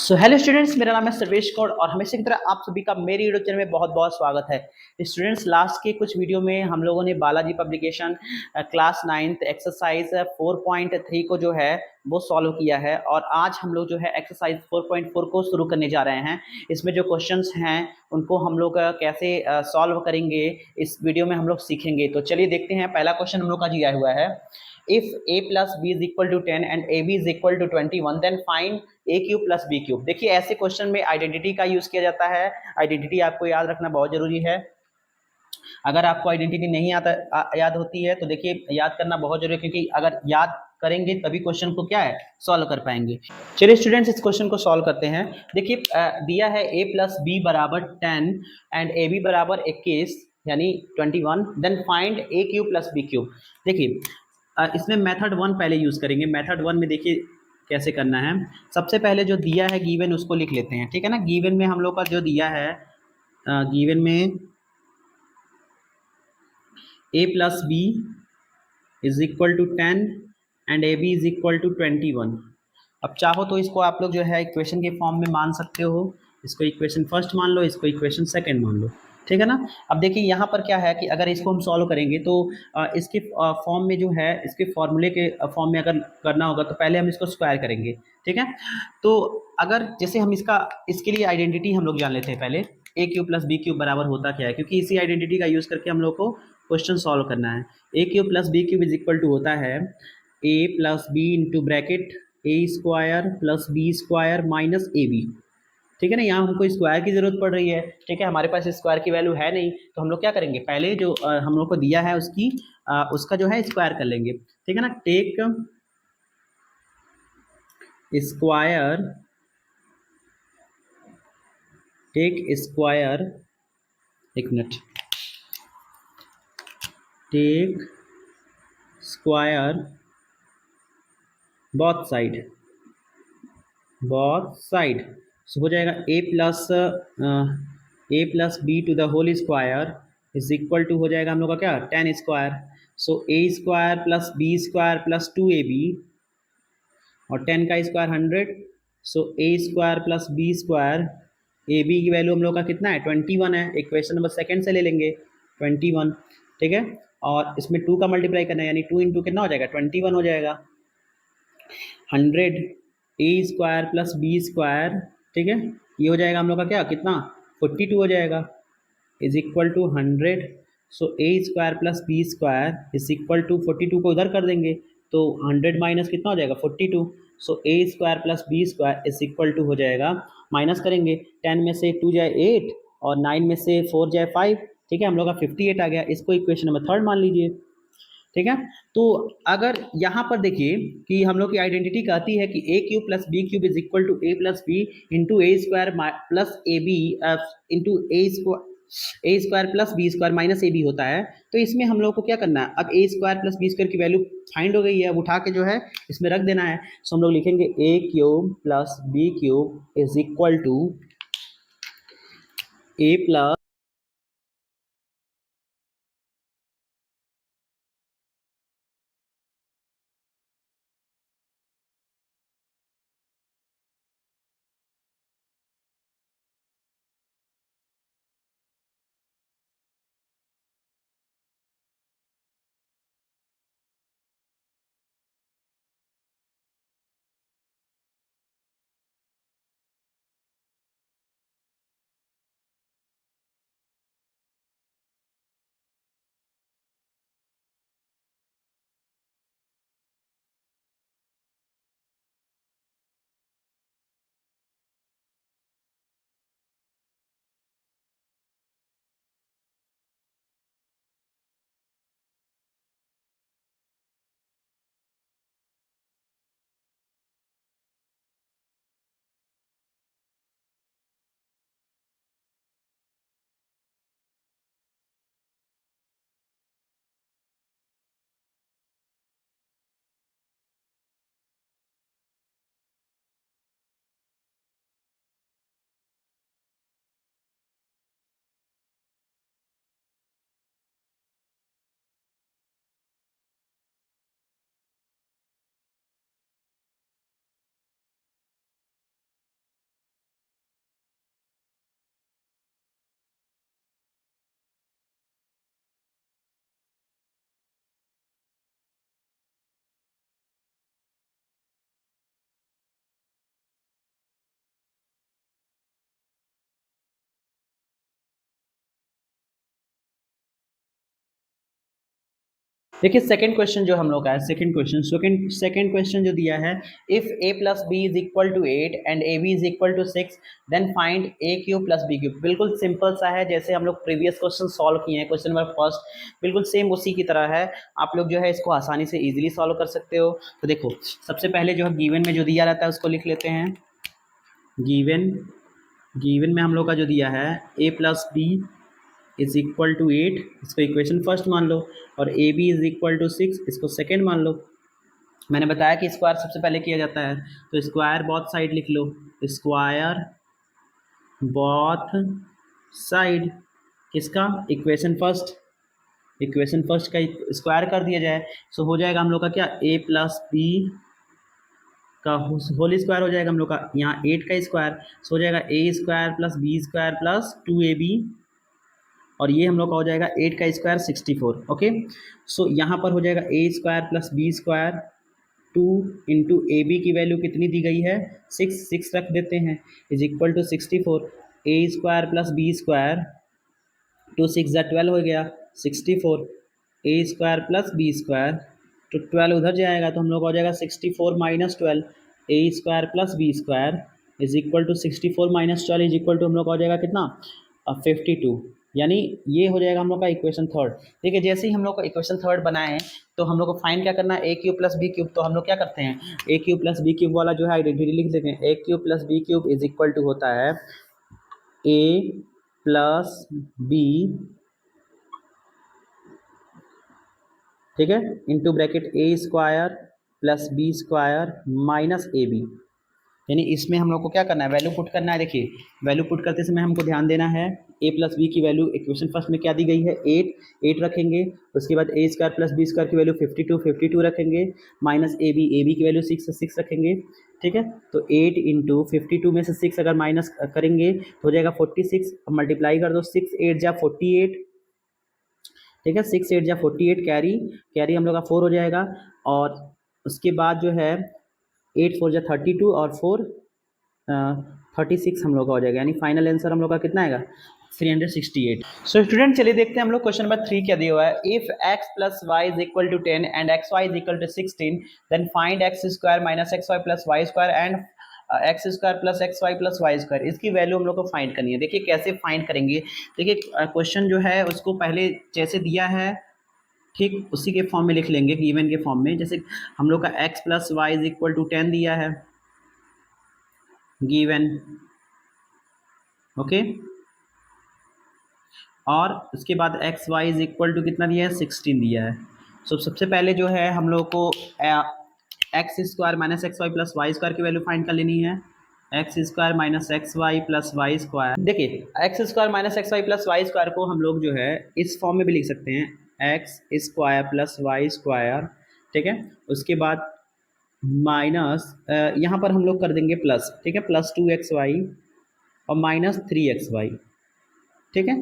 So hello students, मेरा नाम है सर्वेश कौर और हमेशा की तरह आप सभी का मेरे यूट्यूब चैनल में बहुत बहुत स्वागत है। स्टूडेंट्स, लास्ट के कुछ वीडियो में हम लोगों ने Balaji publication class 9th exercise 4.3 को जो है वो सॉल्व किया है और आज हम लोग जो है एक्सरसाइज 4.4 को शुरू करने जा रहे हैं। इसमें जो क्वेश्चंस हैं उनको हम लोग कैसे सॉल्व करेंगे इस वीडियो में हम लोग सीखेंगे। तो चलिए देखते हैं। पहला क्वेश्चन हम लोग का दिया हुआ है, if a plus b is equal to 10 and ab is equal to 21 then find a cube plus B cube. देखिए, ऐसे क्वेश्चन में आइडेंटिटी का यूज किया जाता है। आइडेंटिटी आपको याद रखना बहुत जरूरी है। अगर आपको आइडेंटिटी नहीं याद होती है तो देखिए, याद करना बहुत जरूरी है, क्योंकि अगर याद करेंगे तभी क्वेश्चन को क्या है सॉल्व कर पाएंगे। चलिए स्टूडेंट्स, इस क्वेश्चन को सॉल्व करते हैं। देखिए, दिया है a प्लस बी बराबर 10 एंड ए बी बराबर 21 यानी 21, then find a cube plus B cube. देखिए, इसमें मेथड 1 पहले यूज करेंगे। मेथड 1 में देखिए कैसे करना है। सबसे पहले जो दिया है गिवन उसको लिख लेते हैं, ठीक है ना। गिवन में हम लोग का जो दिया है, गिवन में a plus B is equal to 10 and A B is equal to 21। अब चाहो तो इसको आप लोग जो है इक्वेशन के फॉर्म में मान सकते हो। इसको इक्वेशन फर्स्ट मान लो, इसको इक्वेशन सेकंड मान लो, ठीक है ना। अब देखिए यहाँ पर क्या है कि अगर इसको हम सॉल्व करेंगे तो इसके फॉर्म में जो है, इसके फॉर्मूले के फॉर्म में अगर करना होगा तो पहले हम इसको स्क्वायर करेंगे, ठीक है। तो अगर जैसे हम इसके लिए आइडेंटिटी हम लोग जान लेते हैं पहले, ए क्यूब प्लस बी क्यूब बराबर होता क्या है, क्योंकि इसी आइडेंटिटी का यूज़ करके हम लोग को क्वेश्चन सॉल्व करना है। A cube plus B cube is equal to होता है A plus B into bracket A square plus B square minus A B, ठीक है ना। यहाँ हमको स्क्वायर की जरूरत पड़ रही है, ठीक है। हमारे पास स्क्वायर की वैल्यू है नहीं, तो हम लोग क्या करेंगे, पहले जो हम लोग को दिया है उसका जो है स्क्वायर कर लेंगे, ठीक है ना। टेक स्क्वायर, एक मिनट, take square both side so हो जाएगा A plus B to the whole square is equal to हो जाएगा हम लोग का क्या, 10 square. So A square plus B square plus 2ab और 10 का square 100। So A square plus B square, A B की वैल्यू हम लोग का कितना है 21 है। इक्वेशन नंबर सेकंड से ले लेंगे 21, ठीक है। और इसमें 2 का मल्टीप्लाई करना है, यानी 2 इंटू कितना हो जाएगा 21 हो जाएगा। 100 ए स्क्वायर प्लस बी स्क्वायर, ठीक है, ये हो जाएगा हम लोग का क्या, कितना 42 हो जाएगा, is equal to 100। So A square plus B square is equal to 42 को उधर कर देंगे तो 100 माइनस कितना हो जाएगा 42। So A square plus B square is equal to हो जाएगा, माइनस करेंगे 10 में से 2 जाए 8 और 9 में से 4 जाए 5, ठीक है। हम लोग का 58 आ गया। इसको इक्वेशन नंबर थर्ड मान लीजिए, ठीक है। तो अगर यहाँ पर देखिए कि हम लोग की आइडेंटिटी कहती है कि A cube plus B cube is equal to A plus B into A square plus A B into A square plus B square minus A B होता है, तो इसमें हम लोग को क्या करना है, अब ए स्क्वायर प्लस बी स्क्वायर की वैल्यू फाइंड हो गई है, अब उठा के जो है इसमें रख देना है। सो हम लोग लिखेंगे A cube plus B cube is equal to A plus देखिए सेकंड क्वेश्चन जो हम लोग का है, सेकंड क्वेश्चन जो दिया है, if a plus B is equal to 8 and A B is equal to 6 then find a cube plus B cube. बिल्कुल सिंपल सा है, जैसे हम लोग प्रीवियस क्वेश्चन सॉल्व किए हैं, क्वेश्चन नंबर फर्स्ट बिल्कुल सेम उसी की तरह है। आप लोग जो है इसको आसानी से इजीली सॉल्व कर सकते हो। तो देखो सबसे पहले जो है गिवन में जो दिया रहता है उसको लिख लेते हैं। गिवन में हम लोग का जो दिया है a plus B is equal to 8, इसको इक्वेशन फर्स्ट मान लो, और A B is equal to 6, इसको सेकेंड मान लो। मैंने बताया कि स्क्वायर सबसे पहले किया जाता है, तो स्क्वायर बोथ साइड लिख लो, स्क्वायर बोथ साइड किसका, इक्वेशन फर्स्ट का स्क्वायर कर दिया जाए, सो हो जाएगा हम लोग का क्या, a प्लस बी का होल स्क्वायर हो जाएगा हम लोग का, यहाँ 8 का स्क्वायर, सो हो जाएगा a square plus B square plus 2ab, और ये हम लोग का हो जाएगा 8 का स्क्वायर 64। ओके, सो यहाँ पर हो जाएगा a square plus B square 2 into A B की वैल्यू कितनी दी गई है, 6 रख देते हैं, is equal to 64, a square plus B square 2 6 12 हो गया 64, a square plus B square, तो 12 उधर जाएगा तो हम लोग हो जाएगा 64 minus 12, a square plus B square is equal to 64 minus 12 is equal to हम लोग हो जाएगा कितना, 52। यानी ये हो जाएगा हम लोग का इक्वेशन थर्ड। ठीक है, जैसे ही हम लोग का इक्वेशन थर्ड बनाए तो हम लोग को फाइंड क्या करना है, A cube plus B cube. तो हम लोग क्या करते हैं, A cube plus B cube वाला जो है आइडेंटिटी लिख देते हैं, A cube plus B cube is equal to होता है ए प्लस बी, ठीक है, into bracket A square plus B square minus A B. यानी इसमें हम लोग को क्या करना है, वैल्यू पुट करना है। देखिए वैल्यू पुट करते समय हमको ध्यान देना है, a प्लस बी की वैल्यू इक्वेशन फर्स्ट में क्या दी गई है, 8 रखेंगे, उसके बाद a square plus B square की वैल्यू 52 रखेंगे, माइनस ए बी की वैल्यू 6 रखेंगे। ठीक है, तो 8 इंटू 52 में से 6 अगर माइनस करेंगे तो हो जाएगा 46, अब मल्टीप्लाई कर दो, 6 8 जा 48, ठीक है, 6 8 जा 48, कैरी हम लोग का 4 हो जाएगा, और उसके बाद जो है 8 4 जा 32 और 4 36 हम लोग का हो जाएगा, यानी फाइनल आंसर हम लोग का कितना आएगा, 368। सो स्टूडेंट चलिए देखते हैं हम लोग क्वेश्चन नंबर 3 क्या दिया हुआ है, if x plus Y is equal to 10 and X Y is equal to 16 then find X square minus X Y plus Y square and X square plus X Y plus Y square. इसकी value हम लोग को find करनी है। देखिए कैसे find करेंगे, देखिए क्वेश्चन जो है उसको पहले जैसे दिया है ठीक उसी के फॉर्म में लिख लेंगे, गिवन के फॉर्म में। जैसे हम लोग का x plus Y is equal to 10 दिया है गिवन, ओके, और उसके बाद X Y is equal to कितना दिया है, 16 दिया है। सो सबसे पहले जो है हम लोग को X square minus X Y plus Y square की वैल्यू फाइंड कर लेनी है, X square minus X Y plus Y square. देखिए X square minus X Y plus Y square को हम लोग जो है इस फॉर्म में भी लिख सकते हैं, X square plus Y square, ठीक है, उसके बाद माइनस यहाँ पर हम लोग कर देंगे प्लस, ठीक है, प्लस 2xy और माइनस 3xy, ठीक है,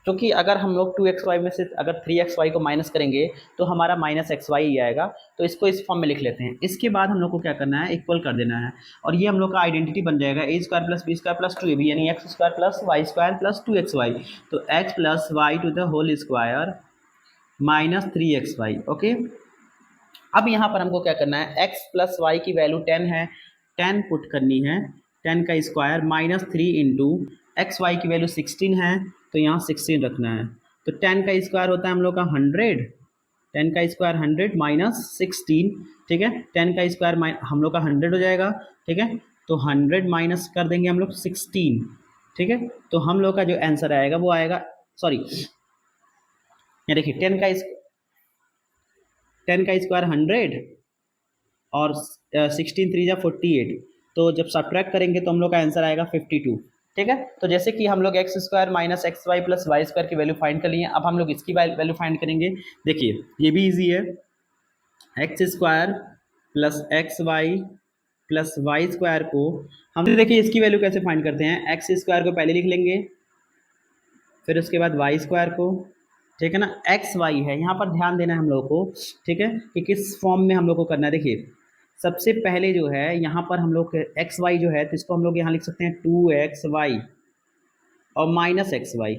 क्योंकि अगर हम लोग 2xy में से अगर 3xy को माइनस करेंगे तो हमारा माइनस xy ही आएगा। तो इसको इस फॉर्म में लिख लेते हैं। इसके बाद हम लोग को क्या करना है, इक्वल कर देना है, और ये हम लोग का आइडेंटिटी बन जाएगा A square plus B square plus 2ab, यानी X square plus Y square plus 2xy। तो x plus Y to the whole square minus 3xy। Okay, अब यहाँ पर हमको क्या करना है, x प्लस वाई की वैल्यू 10 है, 10 पुट करनी है, 10 का square minus 3 into X Y की वैल्यू 16 है तो यहाँ 16 रखना है। तो 10 का स्क्वायर होता है हम लोग का 100, 10 का स्क्वायर 100 माइनस 16, ठीक है, 10 का स्क्वायर हम लोग का 100 हो जाएगा, ठीक है, तो 100 माइनस कर देंगे हम लोग 16, ठीक है, तो हम लोग का जो आंसर आएगा वो आएगा, सॉरी ये देखिए 10 का स्क्वायर 100 और 16 3 जा 48, तो जब सब्ट्रैक्ट करेंगे तो हम लोग का आंसर आएगा 52, ठीक है। तो जैसे कि हम लोग X square minus X Y plus Y square की वैल्यू फाइंड कर लिए, अब हम लोग इसकी वैल्यू फाइंड करेंगे। देखिए ये भी इजी है, X square plus X Y plus Y square को हम देखिए इसकी वैल्यू कैसे फाइंड करते हैं, एक्स स्क्वायर को पहले लिख लेंगे, फिर उसके बाद वाई स्क्वायर को, ठीक है ना, एक्स वाई है, यहाँ पर ध्यान देना है हम लोग को, ठीक है, कि किस फॉर्म में हम लोग को करना है। देखिए सबसे पहले जो है यहाँ पर हम लोग एक्स वाई जो है तो इसको हम लोग यहाँ लिख सकते हैं 2xy और माइनस एक्स वाई,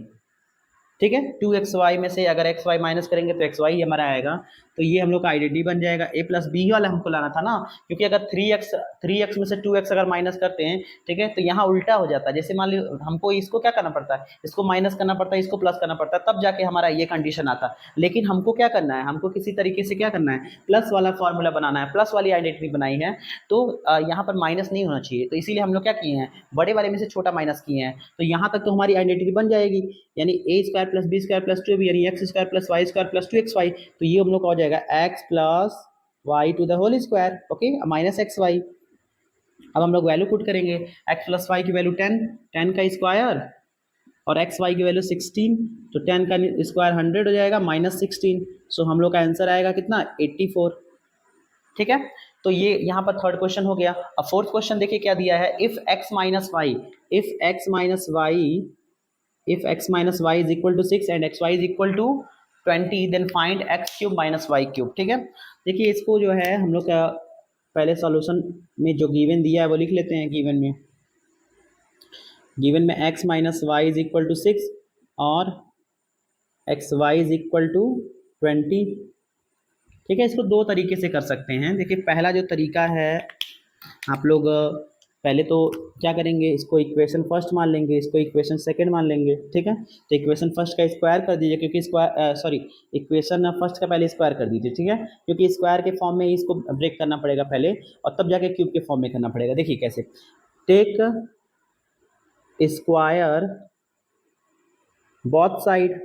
ठीक है। 2xy में से अगर xy माइनस करेंगे तो xy ही हमारा आएगा, तो ये हम लोग का आइडेंटिटी बन जाएगा। a प्लस बी वाला हमको लाना था ना, क्योंकि अगर 3x में से 2x अगर माइनस करते हैं, ठीक है, तो यहाँ उल्टा हो जाता है। जैसे मान लो हमको इसको क्या करना पड़ता है, इसको माइनस करना पड़ता है, इसको प्लस करना पड़ता है, तब जाके हमारा ये कंडीशन आता है। लेकिन हमको क्या करना है, हमको किसी तरीके से क्या करना है, प्लस वाला फॉर्मूला बनाना है, प्लस वाली आइडेंटिटी बनाई है, तो यहाँ पर माइनस नहीं होना चाहिए। तो इसीलिए हम लोग क्या किए हैं, बड़े वाले में से छोटा माइनस किए हैं। तो यहाँ तक तो हमारी आइडेंटिटी बन जाएगी, यानी A square plus B square plus 2b, यानी X square plus Y square plus 2xy। तो ये हम लोग का हो जाएगा X plus Y to the whole square, okay, minus X Y. अब हम लोग वैल्यू पुट करेंगे, एक्स प्लस वाई की वैल्यू 10, 10 का स्क्वायर, और एक्स वाई की वैल्यू 16, तो 10 का स्क्वायर 100 हो जाएगा, माइनस 16। सो हम लोग का आंसर आएगा कितना, 84। ठीक है, तो ये यहाँ पर थर्ड क्वेश्चन हो गया। अब फोर्थ क्वेश्चन देखिए क्या दिया है, if X minus Y, if X minus Y, if x minus y is equal to 6 and xy is equal to 20, then find x cube minus y cube। ठीक है, देखिए इसको जो है हम लोग का पहले सॉल्यूशन में जो गिवन दिया है वो लिख लेते हैं। गिवन में x minus Y is equal to 6 और X Y is equal to 20। ठीक है, इसको दो तरीके से कर सकते हैं। देखिए पहला जो तरीका है, आप लोग पहले तो क्या करेंगे, इसको इक्वेशन फर्स्ट मान लेंगे, इसको इक्वेशन सेकंड मान लेंगे। ठीक है, तो इक्वेशन फर्स्ट का स्क्वायर कर दीजिए, क्योंकि इक्वेशन फर्स्ट का पहले स्क्वायर कर दीजिए। ठीक है, क्योंकि स्क्वायर के फॉर्म में इसको ब्रेक करना पड़ेगा पहले, और तब जाके क्यूब के फॉर्म में करना पड़ेगा। देखिए कैसे, टेक स्क्वायर बोथ साइड।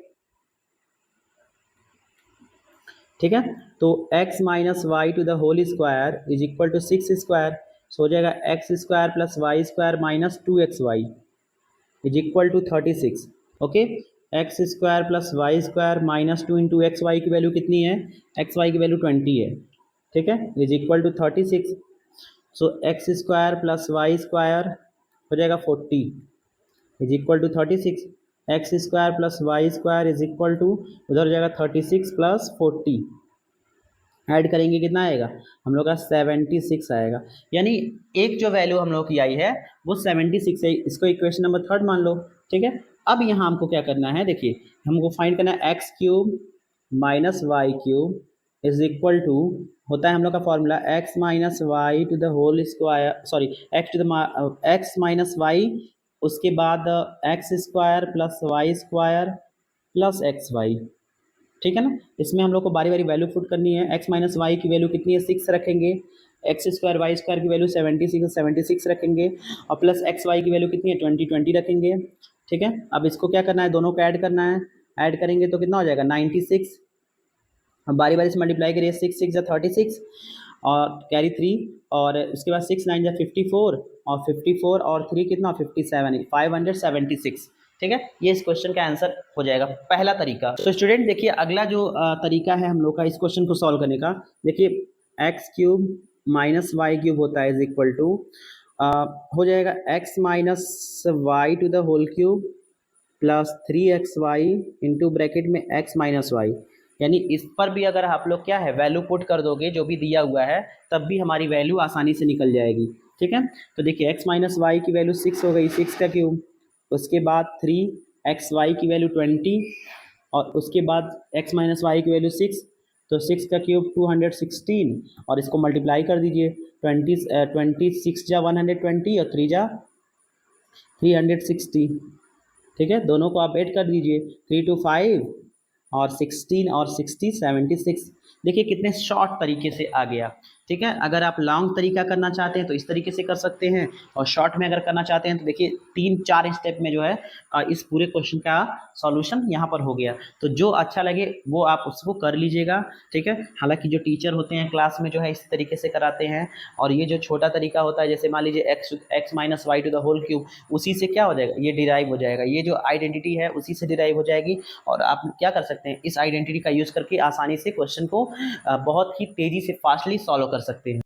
ठीक है, तो x minus Y to the whole square is equal to 6 square, so हो जाएगा X square plus Y square minus 2xy is equal to 36। Okay, X square plus Y square minus 2 into X Y की value कितनी है, x Y की value 20 है। ठीक है, is equal to 36। So X square plus Y square हो जाएगा 40 is equal to 36। X square plus Y square is equal to, उधर हो जाएगा 36 प्लस 40, ऐड करेंगे कितना आएगा, हम लोग का 76 आएगा। यानी एक जो वैल्यू हम लोग की आई है वो 76 है। इसको इक्वेशन नंबर थर्ड मान लो। ठीक है, अब यहाँ हमको क्या करना है, देखिए हमको फाइंड करना है X cube minus Y cube is equal to, होता है हम लोग का formula X minus Y to the whole square, sorry X minus Y, उसके बाद X square plus Y square plus X Y. ठीक है ना, इसमें हम लोग को बारी बारी वैल्यू पुट करनी है। एक्स माइनस वाई की वैल्यू कितनी है, 6 रखेंगे, एक्स स्क्वायर वाई स्क्वायर की वैल्यू 76 रखेंगे, और प्लस एक्स वाई की वैल्यू कितनी है, 20 रखेंगे। ठीक है, अब इसको क्या करना है, दोनों को ऐड करना है, ऐड करेंगे तो कितना हो जाएगा 96। अब बारी बारी से मल्टीप्लाई करिए, 6 6 या 36 और कैरी 3, और उसके बाद 6 9 या 54, और 54 और 3 कितना 57, 576। ठीक है, ये इस क्वेश्चन का आंसर हो जाएगा, पहला तरीका। तो स्टूडेंट देखिए अगला जो तरीका है हम लोग का इस क्वेश्चन को सॉल्व करने का, देखिए X cube minus Y cube होता है इज इक्वल टू, हो जाएगा X minus Y to the whole cube plus 3xy into bracket में x माइनस वाई। यानी इस पर भी अगर आप लोग क्या है वैल्यू पुट कर दोगे जो भी दिया हुआ है, तब भी हमारी वैल्यू आसानी से निकल जाएगी। ठीक है, तो देखिए x माइनस वाई की वैल्यू 6 हो गई, 6 का क्यूब, उसके बाद 3xy की वैल्यू 20, और उसके बाद x माइनस वाई की वैल्यू 6, तो 6 का क्यूब 216, और इसको मल्टीप्लाई कर दीजिए, 26 जा 120 और 3 जा 360। ठीक है, दोनों को आप ऐड कर दीजिए, 3 2 5 और 16 और 60 76। देखिए कितने शॉर्ट तरीके से आ गया। ठीक है, अगर आप लॉन्ग तरीका करना चाहते हैं तो इस तरीके से कर सकते हैं, और शॉर्ट में अगर करना चाहते हैं तो देखिए 3-4 स्टेप में जो है इस पूरे क्वेश्चन का सॉल्यूशन यहाँ पर हो गया। तो जो अच्छा लगे वो आप उसको कर लीजिएगा। ठीक है, हालांकि जो टीचर होते हैं क्लास में जो है इस तरीके से कराते हैं, और ये जो छोटा तरीका होता है, जैसे मान लीजिए X minus Y to the whole cube, उसी से क्या हो जाएगा, ये डिराइव हो जाएगा, ये जो आइडेंटिटी है उसी से डिराइव हो जाएगी। और आप क्या कर सकते हैं, इस आइडेंटिटी का यूज़ करके आसानी से क्वेश्चन को बहुत ही तेज़ी से फास्टली सॉल्व कर सकते हैं।